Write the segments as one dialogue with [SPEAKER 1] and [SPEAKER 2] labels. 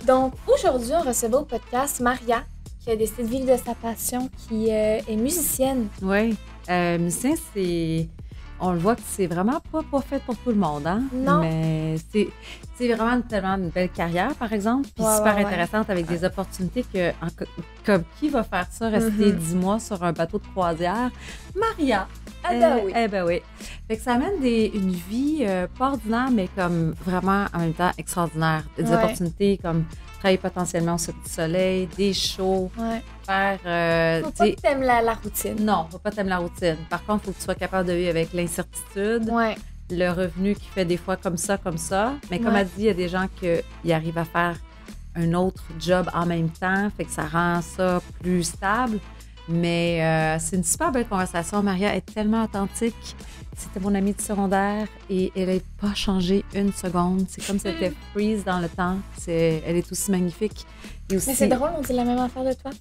[SPEAKER 1] Donc, aujourd'hui, on recevait au podcast Maria, qui a décidé de vivre de sa passion, qui est musicienne.
[SPEAKER 2] Oui. Musicien, c'est... On le voit que c'est vraiment pas fait pour tout le monde, hein?
[SPEAKER 1] Non.
[SPEAKER 2] Mais c'est vraiment tellement une belle carrière, par exemple, puis super intéressante avec des opportunités que... Comme qui va faire ça, rester 10 mois sur un bateau de croisière? Maria!
[SPEAKER 1] Oui.
[SPEAKER 2] Eh ben oui. Fait que ça amène une vie pas ordinaire, mais comme vraiment en même temps extraordinaire. Des opportunités comme travailler potentiellement au Cirque du Soleil, des shows, faire...
[SPEAKER 1] Faut pas que t'aimes la routine.
[SPEAKER 2] Non, faut pas t'aimer la routine. Par contre, il faut que tu sois capable de vivre avec l'incertitude, le revenu qui fait des fois comme ça. Mais comme elle dit, il y a des gens qui arrivent à faire un autre job en même temps, fait que ça rend ça plus stable. Mais c'est une super belle conversation. Maria est tellement authentique. C'était mon amie du secondaire et elle n'a pas changé une seconde. C'est comme si elle était freeze dans le temps. Elle est aussi magnifique. Et aussi...
[SPEAKER 1] Mais c'est drôle, on dit la même affaire de toi.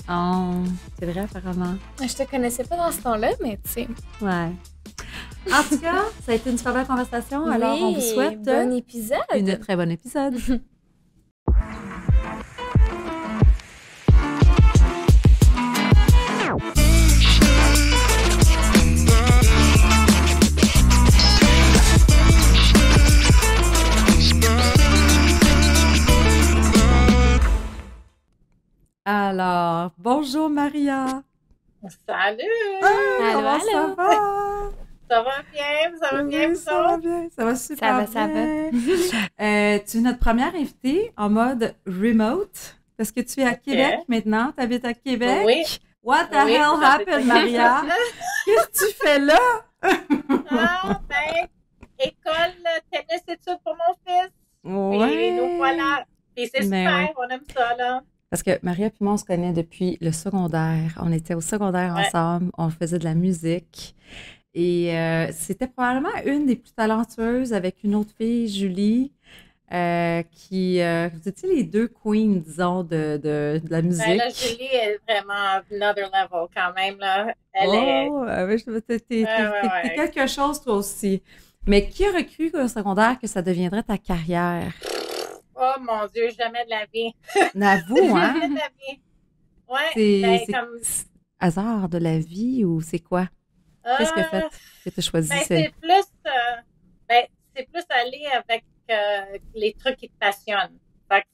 [SPEAKER 2] Oh, c'est vrai apparemment.
[SPEAKER 1] Je te connaissais pas dans ce temps-là, mais tu sais.
[SPEAKER 2] Ouais. En tout cas, ça a été une super belle conversation.
[SPEAKER 1] Oui,
[SPEAKER 2] alors, on vous souhaite
[SPEAKER 1] bon épisode.
[SPEAKER 2] Une très bonne épisode. Alors, bonjour Maria.
[SPEAKER 3] Salut!
[SPEAKER 2] Comment ça va?
[SPEAKER 3] Ça va bien? Ça va bien, vous
[SPEAKER 2] ça va bien. Ça va super bien.
[SPEAKER 1] Ça va.
[SPEAKER 2] Tu es notre première invitée en mode remote parce que tu es à Québec maintenant. Tu habites à Québec.
[SPEAKER 3] Oui.
[SPEAKER 2] What the hell happened, Maria? Qu'est-ce que tu fais là?
[SPEAKER 3] École, tennis, études pour mon fils.
[SPEAKER 2] Ouais.
[SPEAKER 3] Et nous voilà. Et c'est super, on aime ça, là.
[SPEAKER 2] Parce que Maria et moi, on se connaît depuis le secondaire. On était au secondaire ensemble. On faisait de la musique. Et c'était probablement une des plus talentueuses avec une autre fille, Julie, vous étiez les deux queens, disons, de la musique.
[SPEAKER 3] Ben là, Julie est vraiment another level quand même, là.
[SPEAKER 2] T'es quelque chose, toi aussi. Mais qui aurait cru qu'au secondaire, que ça deviendrait ta carrière?
[SPEAKER 3] Oh mon Dieu, jamais de la vie.
[SPEAKER 2] N'avoue, hein?
[SPEAKER 3] Jamais de la vie. Ouais,
[SPEAKER 2] c'est
[SPEAKER 3] comme...
[SPEAKER 2] hasard de la vie ou c'est quoi? Qu'est-ce que fait que tu as choisi?
[SPEAKER 3] C'est plus aller avec les trucs qui te passionnent. Fait que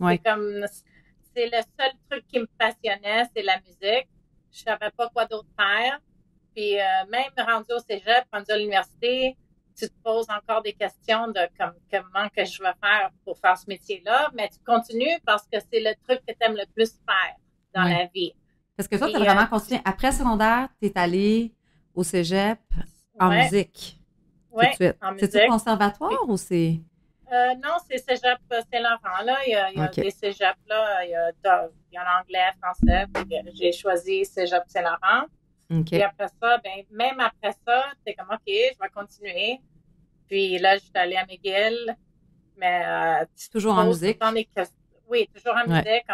[SPEAKER 3] c'est le seul truc qui me passionnait, c'est la musique. Je savais pas quoi d'autre faire. Puis même rendu au cégep, rendu à l'université, tu te poses encore des questions de comment que je vais faire pour faire ce métier-là, mais tu continues parce que c'est le truc que tu aimes le plus faire dans la vie.
[SPEAKER 2] Parce que toi, tu as vraiment continué. Après secondaire, tu es allée au cégep en musique.
[SPEAKER 3] Oui,
[SPEAKER 2] en musique. C'est-tu conservatoire ou c'est...
[SPEAKER 3] non, c'est cégep Saint-Laurent. Là. Il y a des cégeps, là. Il y en anglais, français. J'ai choisi cégep Saint-Laurent. Puis après ça, même après ça, t'es comme, OK, je vais continuer. Puis là, je suis allée à McGill. Mais
[SPEAKER 2] toujours en musique?
[SPEAKER 3] Oui, toujours en musique,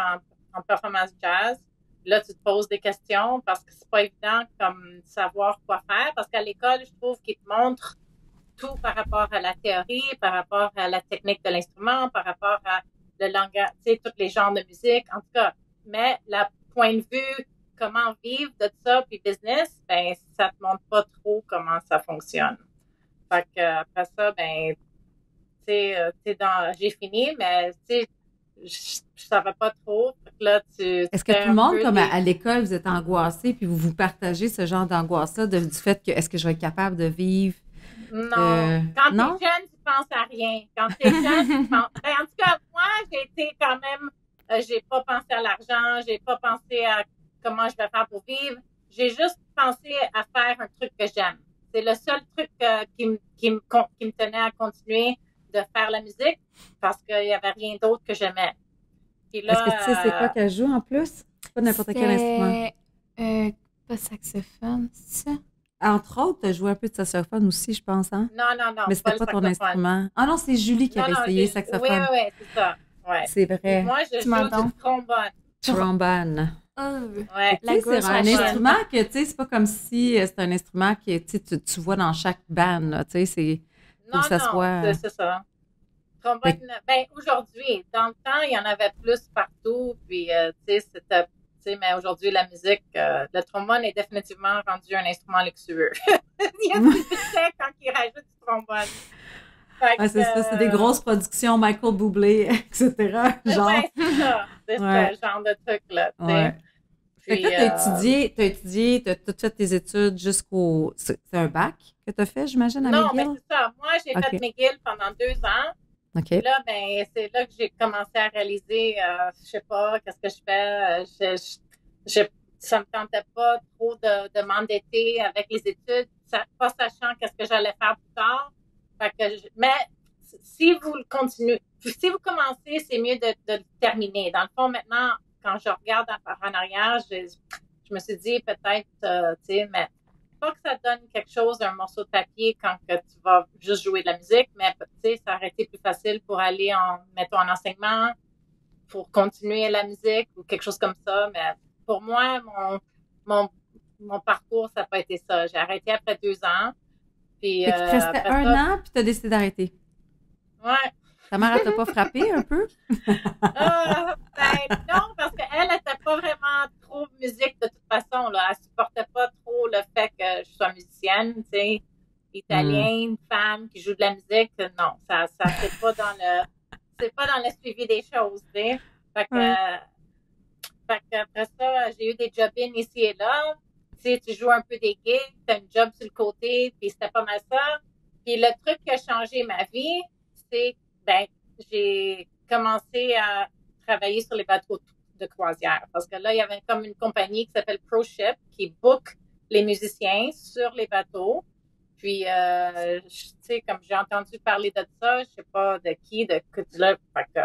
[SPEAKER 3] en performance jazz. Là, tu te poses des questions parce que c'est pas évident comme savoir quoi faire. Parce qu'à l'école, je trouve qu'ils te montrent tout par rapport à la théorie, par rapport à la technique de l'instrument, par rapport à le langage, tu sais, tous les genres de musique, en tout cas. Mais le point de vue, comment vivre de ça, puis business, ça te montre pas trop comment ça fonctionne. Fait que après ça, j'ai fini, mais tu sais, je savais pas trop. Là,
[SPEAKER 2] est-ce que tout le monde, comme à l'école, vous êtes angoissé, puis vous partagez ce genre d'angoisse-là du fait que est-ce que je vais être capable de vivre?
[SPEAKER 3] Non. Quand t'es jeune, tu penses à rien. Quand t'es jeune, tu penses... en tout cas, moi, j'ai été quand même... j'ai pas pensé à l'argent, j'ai pas pensé à comment je vais faire pour vivre. J'ai juste pensé à faire un truc que j'aime. C'est le seul truc qui me tenait à continuer de faire la musique parce qu'il y avait rien d'autre que j'aimais. Puis là,
[SPEAKER 2] est-ce que tu sais c'est quoi qu'elle joue en plus? C'est pas n'importe quel instrument.
[SPEAKER 1] Pas saxophone, c'est ça?
[SPEAKER 2] Entre autres, tu as joué un peu de saxophone aussi, je pense, hein?
[SPEAKER 3] Non.
[SPEAKER 2] Mais c'était pas ton instrument. Ah non, c'est Julie qui avait essayé le saxophone.
[SPEAKER 3] Oui, c'est ça. Ouais.
[SPEAKER 2] C'est vrai.
[SPEAKER 3] Moi, je joue du trombone.
[SPEAKER 2] Trombone.
[SPEAKER 3] Ouais.
[SPEAKER 2] C'est un instrument que, tu sais, c'est pas comme si c'est un instrument que tu vois dans chaque band, tu sais, c'est...
[SPEAKER 3] Non,
[SPEAKER 2] c'est ça.
[SPEAKER 3] Trombone, ben, aujourd'hui, dans le temps, il y en avait plus partout, puis, tu sais, c'était, tu sais, mais aujourd'hui, la musique, le trombone est définitivement rendu un instrument luxueux. Il y a du budget quand ils rajoutent du trombone.
[SPEAKER 2] C'est ça, c'est des grosses productions, Michael Bublé, etc. Genre.
[SPEAKER 3] Ouais, c'est ça. C'est ce genre de truc-là, tu sais.
[SPEAKER 2] Ouais. Fait que là, t'as tout fait tes études jusqu'au... C'est un bac que t'as fait, j'imagine, à McGill?
[SPEAKER 3] Non, mais c'est ça. Moi, j'ai fait McGill pendant 2 ans.
[SPEAKER 2] OK.
[SPEAKER 3] Et là, ben, c'est là que j'ai commencé à réaliser, je sais pas, qu'est-ce que je fais. Ça me tentait pas trop de m'endetter avec les études, pas sachant qu'est-ce que j'allais faire plus tard. Fait que mais si vous le continuez, si vous commencez, c'est mieux de le terminer. Dans le fond, maintenant, quand je regarde en arrière, je me suis dit peut-être, tu sais, mais pas que ça donne quelque chose, un morceau de papier quand que tu vas juste jouer de la musique, mais tu sais, ça aurait été plus facile pour aller mettons, en enseignement, pour continuer la musique ou quelque chose comme ça. Mais pour moi, mon parcours, ça n'a pas été ça. J'ai arrêté après 2 ans. Puis,
[SPEAKER 2] tu restais un an, puis tu as décidé d'arrêter.
[SPEAKER 3] Ouais.
[SPEAKER 2] Ta mère, elle t'a pas frappé un peu?
[SPEAKER 3] Ben, non, parce qu'elle n'était pas vraiment trop musique de toute façon. Là. Elle supportait pas trop le fait que je sois musicienne, tu sais, italienne, femme qui joue de la musique. Non, ça c'est pas dans le suivi des choses, tu sais. Fait que après ça, j'ai eu des job-ins ici et là. Tu sais, tu joues un peu des gigs, tu as un job sur le côté, puis c'était pas mal ça. Puis le truc qui a changé ma vie, c'est j'ai commencé à travailler sur les bateaux de croisière. Parce que là, il y avait comme une compagnie qui s'appelle ProShip qui book les musiciens sur les bateaux. Puis, tu sais, comme j'ai entendu parler de ça, je sais pas de qui, de là. Fait que,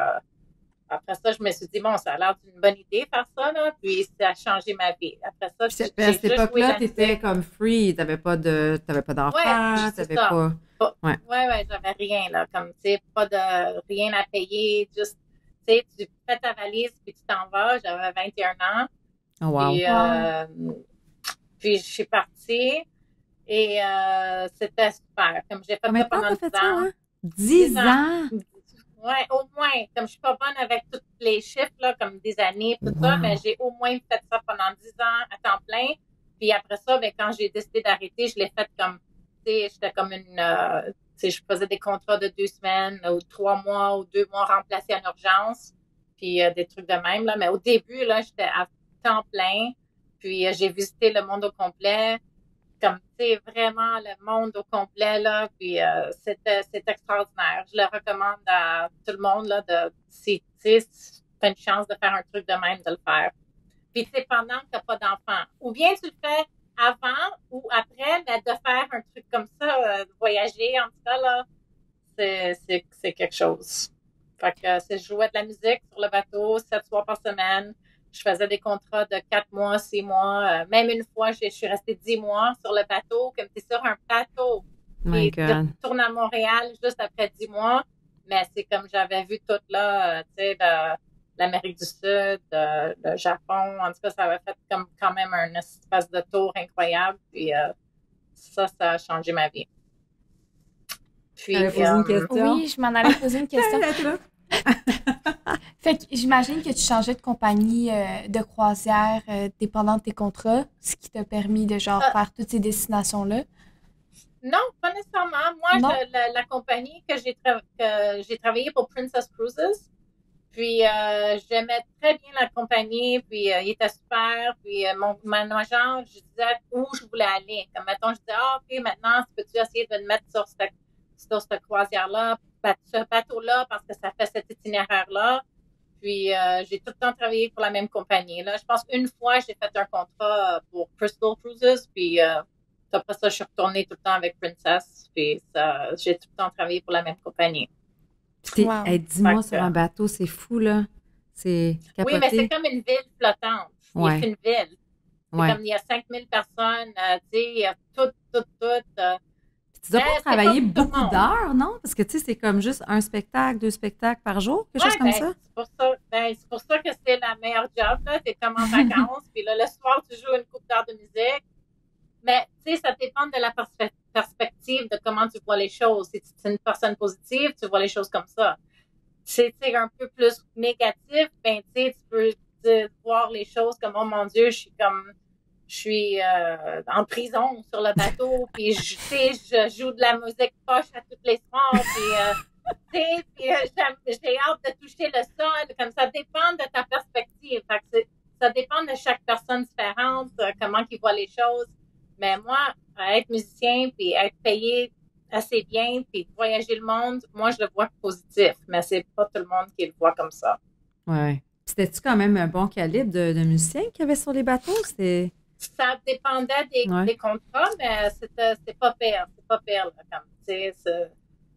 [SPEAKER 3] après ça, je me suis dit, bon, ça a l'air d'une bonne idée faire ça, là. Puis, ça a changé ma vie. Après ça,
[SPEAKER 2] à cette époque-là, t'étais comme free. T'avais pas d'enfants, t'avais pas...
[SPEAKER 3] Ouais, j'avais rien, là. Comme, tu sais, rien à payer. Juste, tu sais, tu fais ta valise puis tu t'en vas. J'avais 21 ans.
[SPEAKER 2] Oh, wow.
[SPEAKER 3] Puis, je suis partie et c'était super. Comme j'ai fait ça pendant 10 ans.
[SPEAKER 2] Ça, hein? 10 ans?
[SPEAKER 3] Ouais, au moins. Comme je suis pas bonne avec tous les chiffres, là, comme des années, tout ça, mais j'ai au moins fait ça pendant 10 ans à temps plein. Puis après ça, ben, quand j'ai décidé d'arrêter, je l'ai fait comme, tu sais, j'étais comme tu sais, je faisais des contrats de 2 semaines ou 3 mois ou 2 mois remplacés en urgence. Puis des trucs de même, là. Mais au début, là, j'étais à temps plein. Puis j'ai visité le monde au complet. Comme, tu sais, vraiment le monde au complet, là, puis c'est extraordinaire. Je le recommande à tout le monde, là, si tu as une chance de faire un truc de même, de le faire. Puis, c'est pendant que tu n'as pas d'enfant. Ou bien tu le fais avant ou après, mais de faire un truc comme ça, de voyager, en tout cas, là, c'est quelque chose. Fait que je jouais de la musique sur le bateau 7 soirs par semaine. Je faisais des contrats de 4 mois, 6 mois. Même une fois, je suis restée 10 mois sur le bateau, comme tu es sur un bateau.
[SPEAKER 2] Et
[SPEAKER 3] je retourne à Montréal juste après 10 mois. Mais c'est comme j'avais vu tout là, tu sais, l'Amérique du Sud, le Japon. En tout cas, ça avait fait comme quand même un espace de tour incroyable. Puis ça a changé ma vie.
[SPEAKER 2] Puis, une question?
[SPEAKER 1] Oui, je m'en allais poser une question. Fait que j'imagine que tu changeais de compagnie de croisière dépendant de tes contrats, ce qui t'a permis de faire toutes ces destinations-là.
[SPEAKER 3] Non, pas nécessairement. Moi, la compagnie que j'ai travaillé pour Princess Cruises, puis j'aimais très bien la compagnie, puis il était super, puis mon agent, je disais où je voulais aller. Comme mettons, je disais, OK, maintenant, peux-tu essayer de me mettre sur cette croisière-là, ce bateau-là, parce que ça fait cet itinéraire-là. Puis, j'ai tout le temps travaillé pour la même compagnie. Là, je pense qu'une fois, j'ai fait un contrat pour Crystal Cruises, puis après ça, je suis retournée tout le temps avec Princess, puis j'ai tout le temps travaillé pour la même compagnie.
[SPEAKER 2] Wow. 10 mois sur un bateau, c'est fou, là. C'est capoté.
[SPEAKER 3] Oui, mais c'est comme une ville flottante.
[SPEAKER 2] Ouais.
[SPEAKER 3] C'est une ville. C'est comme il y a 5000 personnes, tu sais, il y a tout.
[SPEAKER 2] Tu dois pas travailler beaucoup d'heures, non? Parce que, tu sais, c'est comme juste un spectacle, 2 spectacles par jour, quelque chose comme ça?
[SPEAKER 3] C'est pour ça que c'est la meilleure job, là. T'es comme en vacances, puis là, le soir, tu joues une couple d'heures de musique. Mais, tu sais, ça dépend de la perspective de comment tu vois les choses. Si tu es une personne positive, tu vois les choses comme ça. Si tu es un peu plus négatif, ben, tu peux voir les choses comme, oh mon Dieu, je suis en prison sur le bateau, puis je joue de la musique poche à toutes les soirs, puis j'ai hâte de toucher le sol. Comme ça dépend de ta perspective. Fait que ça dépend de chaque personne différente, comment ils voient les choses. Mais moi, être musicien, puis être payé assez bien, puis voyager le monde, moi, je le vois positif. Mais c'est pas tout le monde qui le voit comme ça.
[SPEAKER 2] Ouais. C'était-tu quand même un bon calibre de musiciens qu'il y avait sur les bateaux?
[SPEAKER 3] Ça dépendait des contrats, mais c'est pas pire. C'est pas pire, là, comme, tu sais,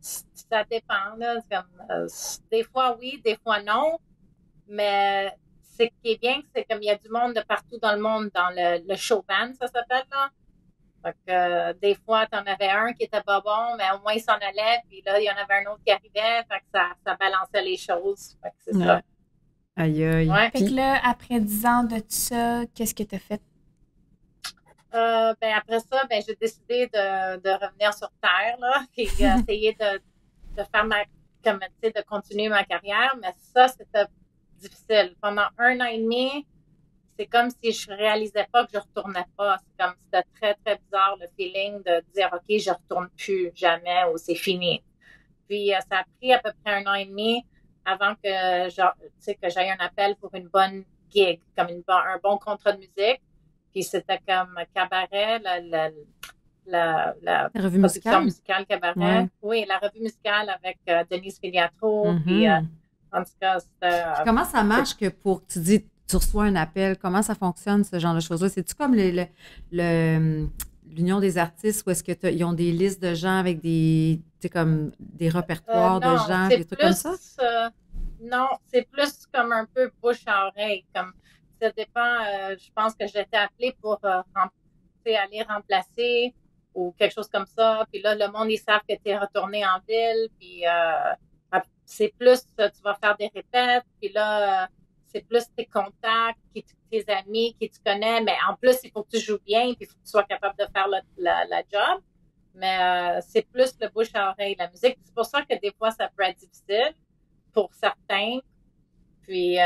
[SPEAKER 3] ça dépend, là. Comme, des fois, oui, des fois, non. Mais ce qui est bien, c'est comme il y a du monde de partout dans le monde, dans le show band, ça s'appelle, là. Fait que, des fois, t'en avais un qui était pas bon, mais au moins, il s'en allait, puis là, il y en avait un autre qui arrivait, fait que ça balançait les choses. Fait que c'est ça.
[SPEAKER 2] Aïe, aïe.
[SPEAKER 1] Ouais. Fait que là, après 10 ans de tout ça, qu'est-ce que t'as fait?
[SPEAKER 3] Ben après ça, ben j'ai décidé de revenir sur Terre, là, puis essayer de faire de continuer ma carrière, mais ça, c'était difficile. Pendant 1 an et demi, c'est comme si je réalisais pas que je retournais pas. C'était très, très bizarre le feeling de dire, OK, je retourne plus jamais ou c'est fini. Puis, ça a pris à peu près 1 an et demi avant que j'aille un appel pour une bonne gig, comme un bon contrat de musique. Puis, c'était comme Cabaret, la
[SPEAKER 2] revue
[SPEAKER 3] musicale Cabaret. Ouais. Oui, la revue musicale avec Denise Filiatro. Puis, en tout cas, c'était...
[SPEAKER 2] Comment ça marche que tu dis, tu reçois un appel, comment ça fonctionne, ce genre de choses-là? C'est-tu comme l'Union des artistes où est-ce qu'ils ont des listes de gens avec comme des répertoires de gens, des trucs comme ça?
[SPEAKER 3] Non, c'est plus comme un peu bouche à oreille. Comme, ça dépend, je pense que j'ai été appelée pour aller remplacer ou quelque chose comme ça. Puis là, le monde, ils savent que tu es retourné en ville. Puis c'est plus, tu vas faire des répètes. Puis là, c'est plus tes contacts, tes amis qui tu connais. Mais en plus, il faut que tu joues bien. Puis il faut que tu sois capable de faire la job. Mais c'est plus le bouche à oreille, la musique. C'est pour ça que des fois, ça peut être difficile pour certains. Puis...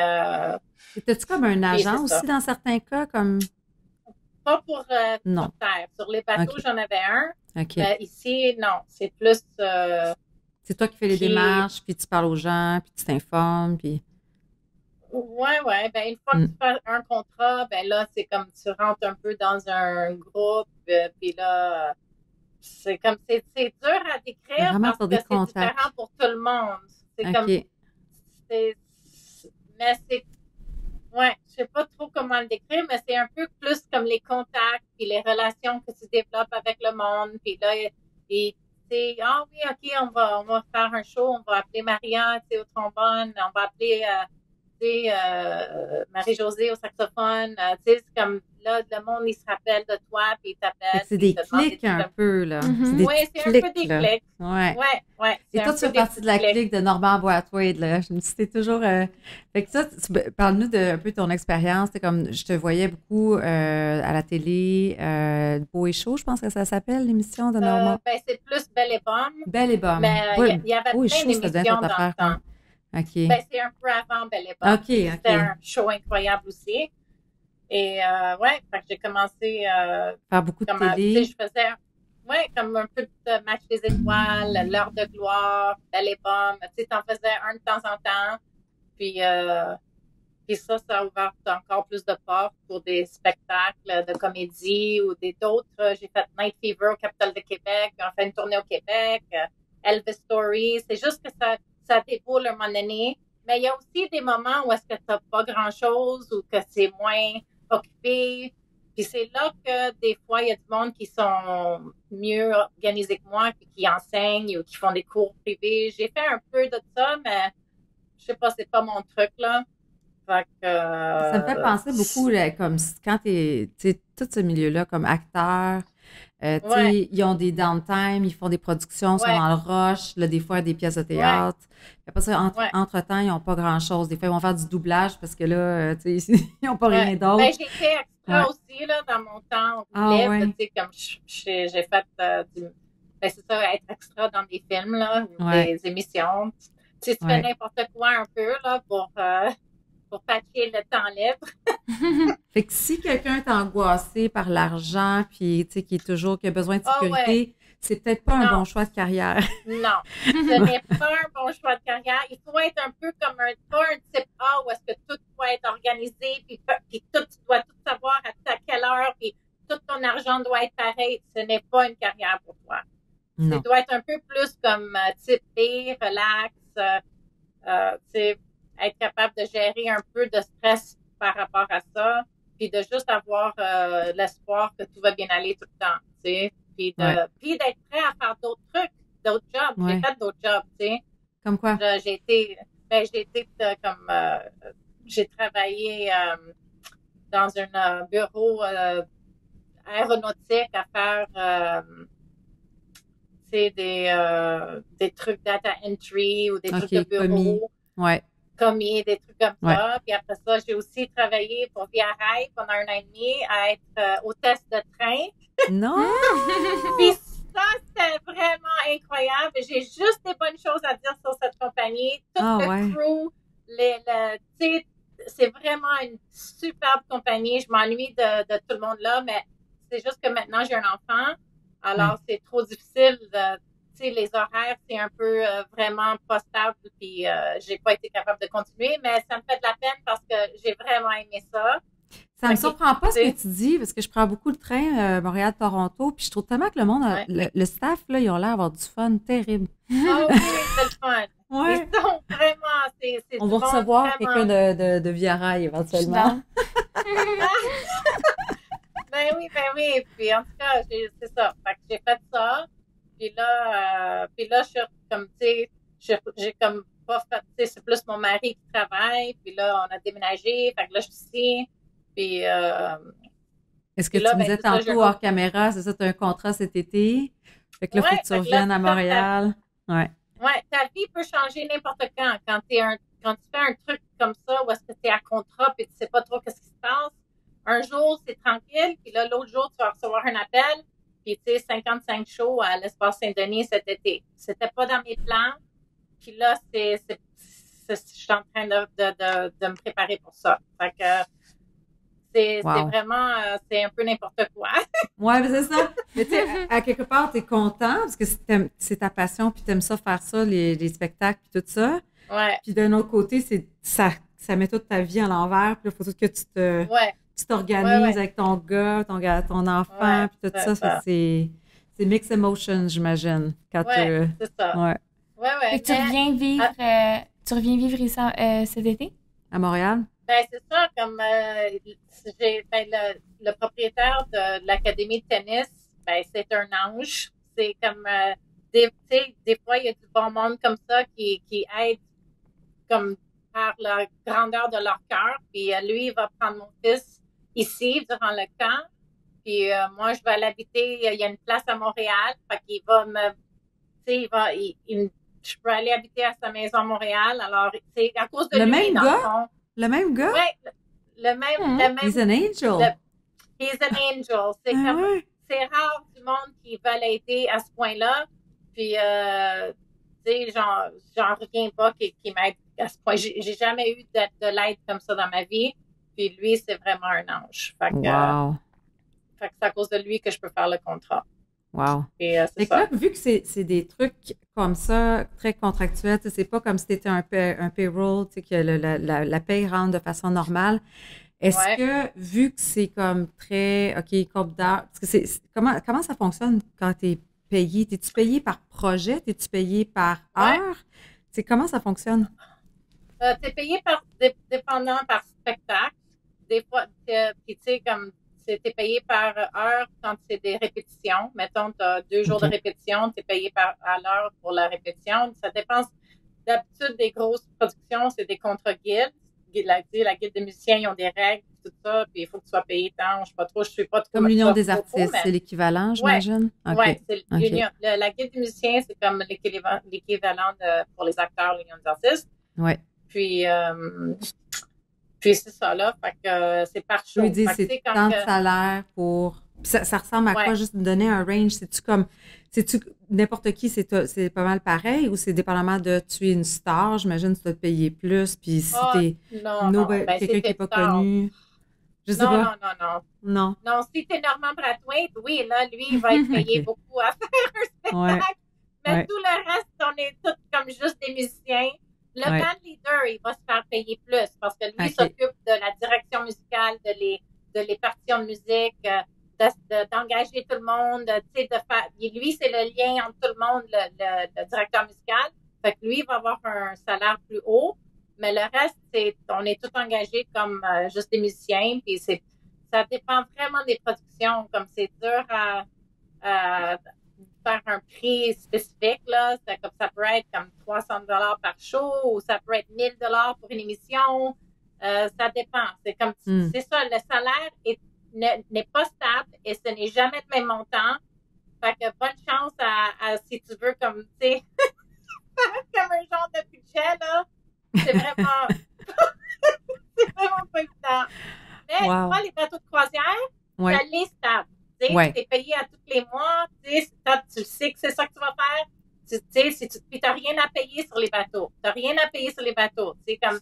[SPEAKER 2] Étais-tu comme un agent aussi dans certains cas?
[SPEAKER 3] Pas pour Terre. Sur les bateaux, j'en avais un. Ici, non. C'est plus...
[SPEAKER 2] c'est toi qui fais les démarches, puis tu parles aux gens, puis tu t'informes, puis...
[SPEAKER 3] Ouais. Ben, une fois que tu fais un contrat, ben là, c'est comme tu rentres un peu dans un groupe, puis là... C'est comme... C'est dur à décrire parce que c'est différent pour tout le monde. C'est comme... Mais c'est... Ouais, je sais pas trop comment le décrire, mais c'est un peu plus comme les contacts puis les relations que tu développes avec le monde. Puis là, c'est ah oui, OK, on va faire un show, on va appeler Maria, au trombone, on va appeler Marie-Josée au saxophone. C'est comme là, le monde, il se rappelle de toi, puis il t'appelle.
[SPEAKER 2] C'est des clics un peu, là.
[SPEAKER 3] Oui, c'est un peu des clics.
[SPEAKER 2] Ouais. Et toi, tu fais partie de la clique de Normand Bois-Wade, là. Je me dis, c'était toujours... Fait que ça, parle-nous un peu de ton expérience. Comme je te voyais beaucoup à la télé, Beau et Chaud, je pense que ça s'appelle, l'émission de Normand.
[SPEAKER 3] Ben, c'est plus Belle et Bombe.
[SPEAKER 2] Belle et Bombe.
[SPEAKER 3] Mais il y avait plein d'émissions dans le temps.
[SPEAKER 2] OK.
[SPEAKER 3] Ben, c'est un peu avant Belle et Bombe. C'était un show incroyable aussi. Et fait que j'ai commencé
[SPEAKER 2] faire beaucoup de télé.
[SPEAKER 3] Je faisais comme un peu de Match des étoiles, L'heure de gloire, Belle et Bombe. Tu sais, t'en faisais un de temps en temps. Puis ça a ouvert encore plus de portes pour des spectacles de comédie ou d'autres. J'ai fait Night Fever au Capitole de Québec. On fait une tournée au Québec. Elvis Story. C'est juste que ça déboule un moment donné. Mais il y a aussi des moments où est-ce que t'as pas grand-chose ou que c'est moins occupé. Puis c'est là que des fois, il y a du monde qui sont mieux organisés que moi, puis qui enseignent ou qui font des cours privés. J'ai fait un peu de ça, mais je sais pas, c'est pas mon truc, là. Fait que,
[SPEAKER 2] ça me fait penser beaucoup, là, comme quand tu sais, tout ce milieu-là, comme acteur, ils ont des downtime, ils font des productions, sont dans le rush, là, des fois, des pièces de théâtre. Après ça, entre-temps, ils n'ont pas grand-chose. Des fois, ils vont faire du doublage parce que là, ils n'ont pas rien d'autre.
[SPEAKER 3] Ben, j'ai fait extra aussi, là, dans mon temps libre. Comme j'ai fait ben c'est ça, être extra dans des films, là, ou des émissions. Tu fais n'importe quoi un peu, là, pour patcher le temps libre.
[SPEAKER 2] Fait que si quelqu'un est angoissé par l'argent, puis, tu sais, qui a besoin de sécurité, c'est peut-être pas un bon choix de carrière.
[SPEAKER 3] Non, ce n'est pas un bon choix de carrière. Il faut être un peu comme pas un type A où est-ce que tout doit être organisé, puis tu dois tout savoir à quelle heure, puis tout ton argent doit être pareil. Ce n'est pas une carrière pour toi. Tu dois être un peu plus comme type B, relax, être capable de gérer un peu de stress par rapport à ça, puis de juste avoir l'espoir que tout va bien aller tout le temps, tu sais. Puis d'être prêt à faire d'autres trucs, d'autres jobs. J'ai fait d'autres jobs, tu sais.
[SPEAKER 2] Comme quoi?
[SPEAKER 3] J'ai travaillé dans un bureau aéronautique à faire des trucs data entry ou des trucs de bureau. Commis, des trucs comme ça. Puis après ça, j'ai aussi travaillé pour Via Rail pendant 1 an et demi à être hôtesse de train.
[SPEAKER 2] Non!
[SPEAKER 3] Puis ça, c'était vraiment incroyable. J'ai juste des bonnes choses à dire sur cette compagnie. Tout le crew, tu sais, c'est vraiment une superbe compagnie. Je m'ennuie de tout le monde là, mais c'est juste que maintenant, j'ai un enfant. Alors, c'est trop difficile de... Tu sais, les horaires, c'est un peu vraiment pas stable, puis j'ai pas été capable de continuer, mais ça me fait de la peine parce que j'ai vraiment aimé ça.
[SPEAKER 2] Ça me surprend pas ce que tu dis, parce que je prends beaucoup le train Montréal-Toronto, puis je trouve tellement que le monde, le staff, là, ils ont l'air d'avoir du fun terrible.
[SPEAKER 3] Ah oui, c'est le fun. Ils sont vraiment, c'est
[SPEAKER 2] on va recevoir quelqu'un de Via Rail éventuellement.
[SPEAKER 3] Ben oui. Puis en tout cas, c'est ça. Fait que j'ai fait ça. Puis là, je suis comme, tu sais, j'ai comme pas fait, tu sais, c'est plus mon mari qui travaille. Puis là, on a déménagé. Fait que là, je suis ici. Puis.
[SPEAKER 2] Est-ce que tu disais tantôt hors caméra, c'est ça, tu as un contrat cet été? Fait que là, il faut que tu reviennes à Montréal.
[SPEAKER 3] Ouais, ta vie peut changer n'importe quand. Quand tu fais un truc comme ça, où est-ce que tu es à contrat puis tu sais pas trop qu'est-ce qui se passe, un jour, c'est tranquille. Puis là, l'autre jour, tu vas recevoir un appel. Puis, tu sais, 55 shows à l'Espace Saint-Denis cet été. C'était pas dans mes plans. Puis là, je suis en train de me préparer pour ça. Fait que c'est vraiment, c'est un peu n'importe quoi.
[SPEAKER 2] Oui, mais c'est ça. Mais tu sais, à quelque part, tu es content parce que c'est ta passion puis tu aimes ça faire ça, les spectacles puis tout ça.
[SPEAKER 3] Ouais.
[SPEAKER 2] Puis d'un autre côté, ça met toute ta vie à l'envers. Puis là, il faut que tu t'organises avec ton gars, ton enfant, puis tout ça. C'est mixed emotions, j'imagine.
[SPEAKER 3] C'est ça.
[SPEAKER 1] Ouais. Et tu reviens vivre ici cet été?
[SPEAKER 2] À Montréal?
[SPEAKER 3] Ben, c'est ça, comme le propriétaire de l'Académie de tennis, ben, c'est un ange. C'est comme, des fois, il y a du bon monde comme ça qui aide comme par la grandeur de leur cœur. Puis lui, il va prendre mon fils ici durant le camp. Puis moi, je vais l'habiter. Il y a une place à Montréal. Fait qu'il va je peux aller habiter à sa maison à Montréal. Alors, c'est à cause de
[SPEAKER 2] le
[SPEAKER 3] lui.
[SPEAKER 2] Même gars? Le même gars?
[SPEAKER 3] Oui, le même.
[SPEAKER 2] He's an angel.
[SPEAKER 3] He's an angel. C'est rare du monde qui va l'aider à ce point-là. Puis, tu sais, j'en reviens pas qu'il m'aide à ce point. J'ai jamais eu de l'aide comme ça dans ma vie. Puis lui, c'est vraiment un ange. Fait que c'est à cause de lui que je peux faire le contrat.
[SPEAKER 2] Wow.
[SPEAKER 3] Et c'est
[SPEAKER 2] ça. Là, vu que c'est des trucs comme ça, très contractuels, c'est pas comme si tu étais un payroll, tu sais, que la paye rentre de façon normale. Est-ce que, vu que c'est comme très, OK, compte d'heure, parce que comment ça fonctionne quand tu es payé? T'es-tu payé par projet? T'es-tu payé par heure? C'est comment ça fonctionne?
[SPEAKER 3] Tu es payé dépendant par spectacle. Des fois, puis tu sais, comme t'es payé par heure quand c'est des répétitions. Mettons, tu as 2 jours de répétition, tu es payé à l'heure pour la répétition. Ça dépend. D'habitude, des grosses productions, c'est des contrats guildes. La guilde des musiciens, ils ont des règles, tout ça, puis il faut que tu sois payé tant. Je sais pas trop, je suis pas trop.
[SPEAKER 2] Comme l'Union des artistes, c'est l'équivalent, j'imagine?
[SPEAKER 3] Oui, c'est l'Union. La guilde des musiciens, c'est comme l'équivalent pour les acteurs, l'Union des artistes.
[SPEAKER 2] Oui.
[SPEAKER 3] Puis c'est ça, là. Fait que c'est par show.
[SPEAKER 2] Je veux dire, c'est tant de salaire pour Ça ressemble à quoi, juste me donner un range? C'est-tu n'importe qui, c'est pas mal pareil ou c'est dépendamment de tu es une star, j'imagine que tu dois te payer plus, puis si t'es quelqu'un qui n'est pas connu. Je sais pas.
[SPEAKER 3] Non. Non, si t'es Normand Brathwaite, oui, là, lui, il va être payé beaucoup à faire un spectacle. Mais tout le reste, on est tous comme juste des musiciens. Le band leader, il va se faire payer plus parce que lui s'occupe de la direction musicale, de les partitions de musique, d'engager tout le monde, tu sais, lui, c'est le lien entre tout le monde, le directeur musical. Fait que lui, il va avoir un salaire plus haut. Mais le reste, on est tous engagés comme juste des musiciens. Puis ça dépend vraiment des productions. Comme c'est dur à faire un prix spécifique, là. Ça peut être comme $300 par show ou ça peut être $1,000 pour une émission. Ça dépend. C'est comme, c'est ça, le salaire n'est pas stable et ce n'est jamais le même montant. Fait que bonne chance si tu veux, comme, tu sais, comme un genre de budget, là. C'est vraiment pas évident. Mais tu vois, les bateaux de croisière, ça l'est stable. Tu es payé à tous les mois. Tu sais que c'est ça que tu vas faire. Puis tu n'as rien à payer sur les bateaux. Tu n'as rien à payer sur les bateaux. Fait que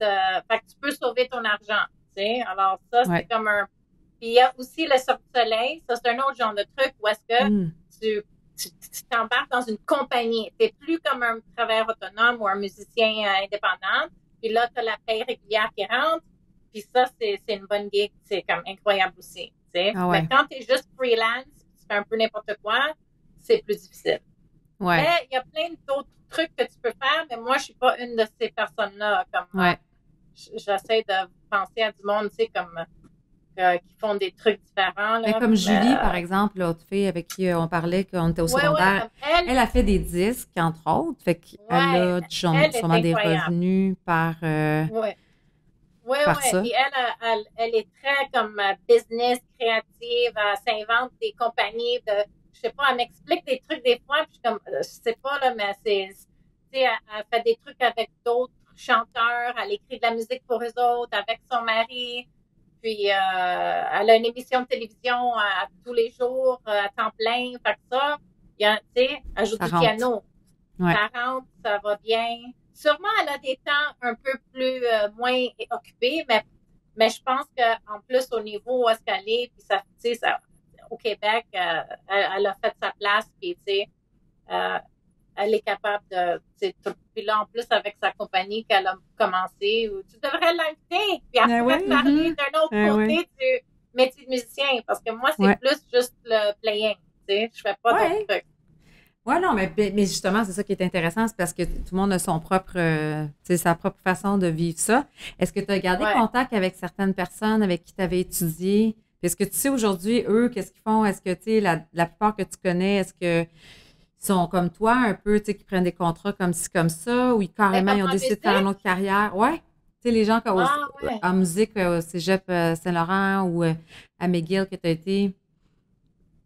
[SPEAKER 3] tu peux sauver ton argent. T'sais. Alors ça, c'est comme un... Puis il y a aussi le sort-soleil. Ça, c'est un autre genre de truc où est-ce que tu t'embarques dans une compagnie. Tu n'es plus comme un travailleur autonome ou un musicien indépendant. Puis là, tu as la paye régulière qui rentre. Puis ça, c'est une bonne gig. C'est comme incroyable aussi. Mais quand tu es juste freelance, tu fais un peu n'importe quoi, c'est plus difficile. Mais il y a plein d'autres trucs que tu peux faire, mais moi, je suis pas une de ces personnes-là. Comme j'essaie de penser à du monde, tu sais, comme qui font des trucs différents. Là,
[SPEAKER 2] comme Julie, par exemple, l'autre fille avec qui on parlait quand on était au secondaire, elle a fait des disques, entre autres. Fait qu'elle a sûrement des revenus par ça.
[SPEAKER 3] Puis elle est très comme business, créative. Elle s'invente des compagnies je sais pas, elle m'explique des trucs des fois. Puis je suis comme, je sais pas, là, mais tu sais, elle fait des trucs avec d'autres chanteurs. Elle écrit de la musique pour eux autres avec son mari. Puis, elle a une émission de télévision tous les jours, à temps plein. Fait que ça, tu sais, elle joue du piano. Ça rentre, ça va bien. Sûrement, elle a des temps un peu plus, moins occupés, mais je pense qu'en plus, au niveau où est-ce qu'elle est, puis ça, tu sais, au Québec, elle a fait sa place, puis, tu sais, elle est capable de, puis là, en plus, avec sa compagnie qu'elle a commencé, tu devrais l'inviter, puis après parler d'un autre côté du métier de musicien, parce que moi, c'est plus juste le playing, tu sais, je fais pas d'autres trucs.
[SPEAKER 2] Oui, non, mais justement, c'est ça qui est intéressant, c'est parce que tout le monde a son propre, sa propre façon de vivre ça. Est-ce que tu as gardé contact avec certaines personnes avec qui tu avais étudié? Est-ce que tu sais aujourd'hui, eux, qu'est-ce qu'ils font? Est-ce que, tu sais, la plupart que tu connais, est-ce que sont comme toi, un peu, tu sais, qui prennent des contrats comme ci, comme ça, ou carrément, ils ont décidé de faire une autre carrière? Ouais. Tu sais, les gens en musique au Cégep Saint-Laurent ou à McGill que tu as été.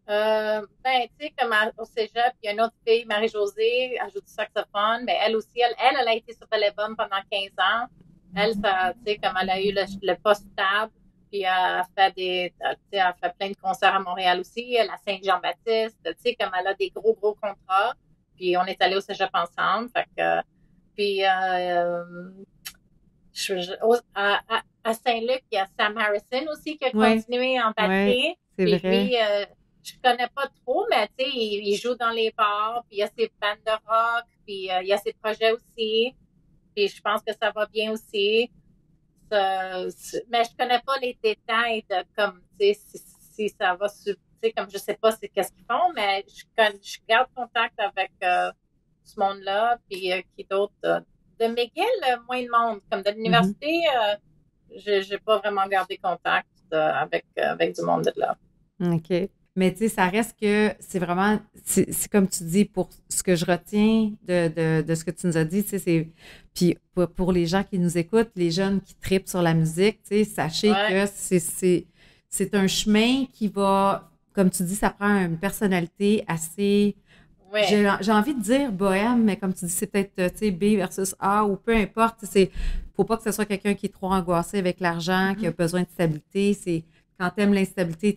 [SPEAKER 3] Ben, tu sais, comme au Cégep, il y a une autre fille, Marie-Josée, elle joue du saxophone, mais elle aussi, elle a été sur l'album pendant 15 ans. Elle, ça, tu sais, comme elle a eu le poste stable, puis elle fait plein de concerts à Montréal aussi, elle a Saint-Jean-Baptiste, tu sais, comme elle a des gros contrats, puis on est allés au Cégep ensemble, fait que, puis à Saint-Luc, il y a Sam Harrison aussi qui a continué en batterie.
[SPEAKER 2] C'est
[SPEAKER 3] puis
[SPEAKER 2] vrai.
[SPEAKER 3] Lui, je connais pas trop, mais tu sais, il joue dans les bars, puis il y a ses bandes de rock, puis il y a ses projets aussi, puis je pense que ça va bien aussi. Mais je connais pas les détails de comme, tu sais, si ça va, tu sais, comme je sais pas qu'est-ce qu'ils font, mais je garde contact avec ce monde-là, puis qui d'autre. De McGill, moins de monde. Comme de l'université, j'ai pas vraiment gardé contact avec du monde de là.
[SPEAKER 2] OK. Mais tu sais, ça reste que c'est vraiment, c'est comme tu dis, pour ce que je retiens de ce que tu nous as dit, tu sais, puis pour les gens qui nous écoutent, les jeunes qui tripent sur la musique, tu sais, sachez que c'est un chemin qui va, comme tu dis, ça prend une personnalité assez, j'ai envie de dire bohème, mais comme tu dis, c'est peut-être, tu sais, B versus A ou peu importe, faut pas que ce soit quelqu'un qui est trop angoissé avec l'argent, qui a besoin de stabilité, c'est quand t'aimes l'instabilité,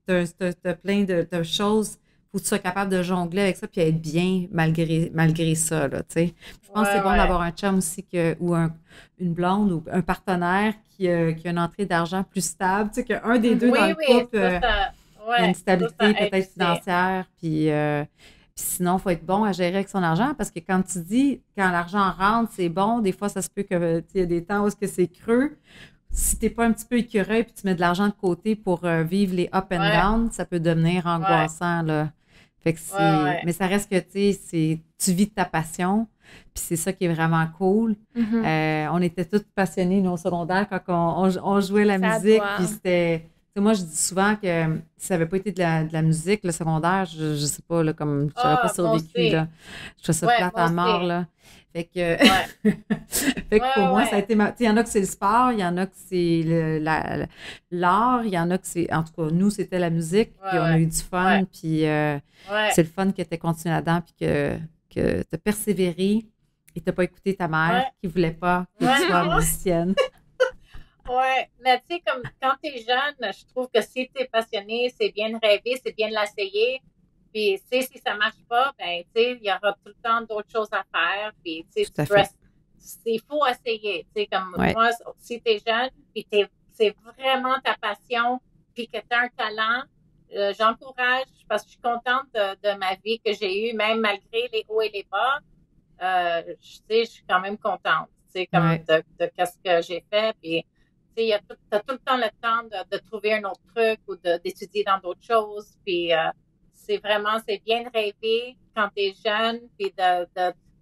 [SPEAKER 2] t'as plein de choses. Faut que tu sois capable de jongler avec ça puis être bien malgré ça, là, tu sais. Je pense que c'est bon d'avoir un chum aussi ou une blonde ou un partenaire qui a une entrée d'argent plus stable, tu sais, qu'un des deux dans le couple a une stabilité peut-être financière, puis sinon, il faut être bon à gérer avec son argent parce que quand tu dis, quand l'argent rentre, c'est bon, des fois, ça se peut qu'il y a des temps où c'est creux. Si tu n'es pas un petit peu écœureux puis tu mets de l'argent de côté pour vivre les up and down, ça peut devenir angoissant, là. Fait que mais ça reste que, tu vis de ta passion, puis c'est ça qui est vraiment cool. On était toutes passionnées, nous, au secondaire, quand on jouait la musique, puis c'était... Moi, je dis souvent que si ça n'avait pas été de la musique, le secondaire, je sais pas, là, comme je n'aurais pas survécu, là. Je trouve ça plate à mort, là. Fait que, fait que pour moi, ça a été... Il y en a que c'est le sport, il y en a que c'est l'art, il y en a que c'est... En tout cas, nous, c'était la musique, puis on a eu du fun, puis c'est le fun que tu aies continué là-dedans, puis que tu as persévéré et tu n'as pas écouté ta mère qui ne voulait pas que tu sois musicienne.
[SPEAKER 3] Oui, mais tu sais, comme quand tu es jeune, je trouve que si tu es passionné, c'est bien de rêver, c'est bien de l'essayer. Puis, tu sais, si ça marche pas, ben, tu sais, il y aura tout le temps d'autres choses à faire. Puis, tu sais, il faut essayer. Tu sais, comme moi, si tu es jeune, puis c'est vraiment ta passion, puis que tu as un talent, j'encourage, parce que je suis contente de ma vie que j'ai eue, même malgré les hauts et les bas. Tu sais, je suis quand même contente, tu sais, comme de ce que j'ai fait. Puis, tu sais, tu as tout le temps le temps de trouver un autre truc ou d'étudier dans d'autres choses. Puis, c'est bien de rêver quand tu es jeune. Puis,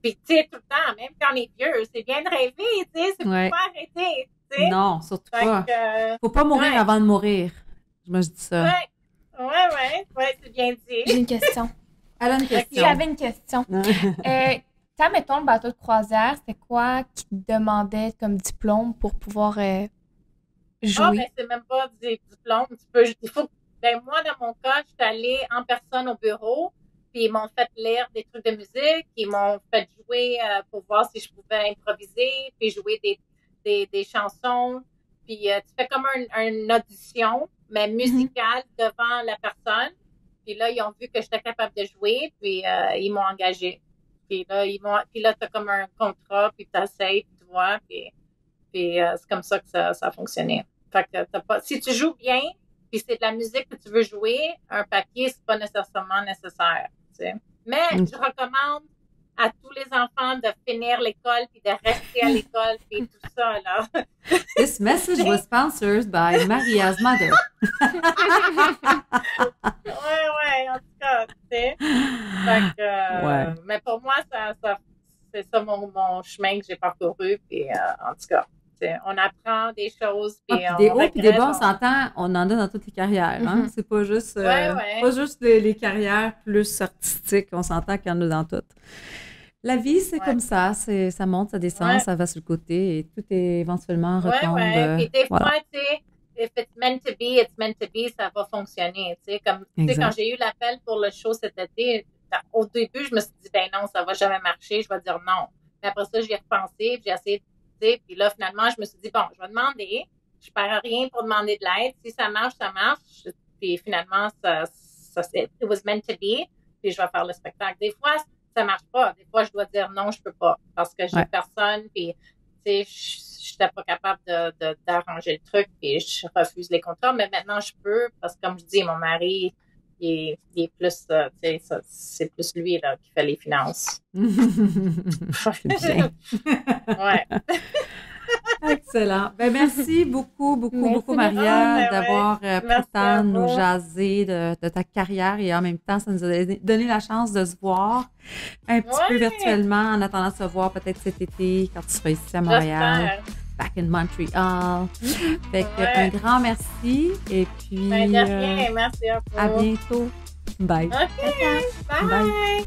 [SPEAKER 3] puis tu sais, tout le temps, même quand on est vieux, c'est bien de rêver, tu sais, c'est pour pas arrêter, tu sais.
[SPEAKER 2] Non, surtout pas. Faut pas mourir avant de mourir. Moi, je dis ça.
[SPEAKER 3] Oui, c'est bien dit.
[SPEAKER 1] J'ai une question.
[SPEAKER 2] Elle a une question.
[SPEAKER 1] J'avais une question. Quand, mettons, le bateau de croisière, c'était quoi qui te demandait comme diplôme pour pouvoir jouer?
[SPEAKER 3] Ben, c'est même pas des diplômes. Moi, dans mon cas, je suis allée en personne au bureau, puis ils m'ont fait lire des trucs de musique, ils m'ont fait jouer pour voir si je pouvais improviser, puis jouer des chansons. Puis tu fais comme une audition, mais musicale devant la personne. Puis là, ils ont vu que j'étais capable de jouer, puis ils m'ont engagée. Puis là, tu as comme un contrat, puis tu essaies, puis tu vois, puis c'est comme ça que ça a fonctionné. Fait que si tu joues bien, puis c'est de la musique que tu veux jouer, un papier, c'est pas nécessairement nécessaire, tu sais. Mais je recommande à tous les enfants de finir l'école puis de rester à l'école puis tout ça, là.
[SPEAKER 2] This message was sponsored by Maria's mother.
[SPEAKER 3] Ouais, en tout cas, tu sais. Fait que, mais pour moi, c'est ça mon chemin que j'ai parcouru, puis en tout cas, on apprend des choses, puis
[SPEAKER 2] des hauts puis des bas, on s'entend, on en a dans toutes les carrières, hein? C'est pas juste, pas juste les carrières plus artistiques, on s'entend qu'il y en a dans toutes. La vie, c'est comme ça, ça monte, ça descend, ça va sur le côté et tout est éventuellement retombe.
[SPEAKER 3] Puis des fois, tu sais, if it's meant to be, ça va fonctionner, tu sais. Comme, tu sais, quand j'ai eu l'appel pour le show cet été, au début, je me suis dit, ben non, ça va jamais marcher, je vais dire non. Mais après ça, j'y ai repensé, puis j'ai essayé, tu sais, puis là, finalement, je me suis dit, bon, je vais demander, je perds rien pour demander de l'aide, si ça marche, ça marche, puis finalement, it was meant to be, puis je vais faire le spectacle. Des fois, ça marche pas. Des fois, je dois dire non, je peux pas, parce que j'ai personne, puis, tu sais, je n'étais pas capable d'arranger le truc, puis je refuse les contrats, mais maintenant, je peux, parce que comme je dis, mon mari, il est plus, tu sais, c'est plus lui, là, qui fait les finances.
[SPEAKER 2] Bien. Excellent. Ben, merci beaucoup, Maria, d'avoir pris le temps de nous jaser de ta carrière et en même temps, ça nous a donné la chance de se voir un petit peu virtuellement en attendant de se voir peut-être cet été quand tu seras ici à Montréal. Back in Montreal. Fait que un grand merci et puis
[SPEAKER 3] merci
[SPEAKER 2] à bientôt. Bye.
[SPEAKER 3] OK. Bye.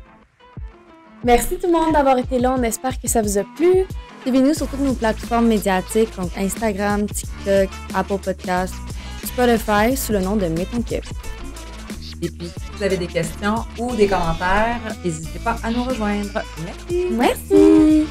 [SPEAKER 1] Merci tout le monde d'avoir été là. On espère que ça vous a plu. Suivez-nous sur toutes nos plateformes médiatiques, donc Instagram, TikTok, Apple Podcasts, Spotify, sous le nom de Mettons que.
[SPEAKER 2] Et puis, si vous avez des questions ou des commentaires, n'hésitez pas à nous rejoindre. Merci.
[SPEAKER 1] Merci.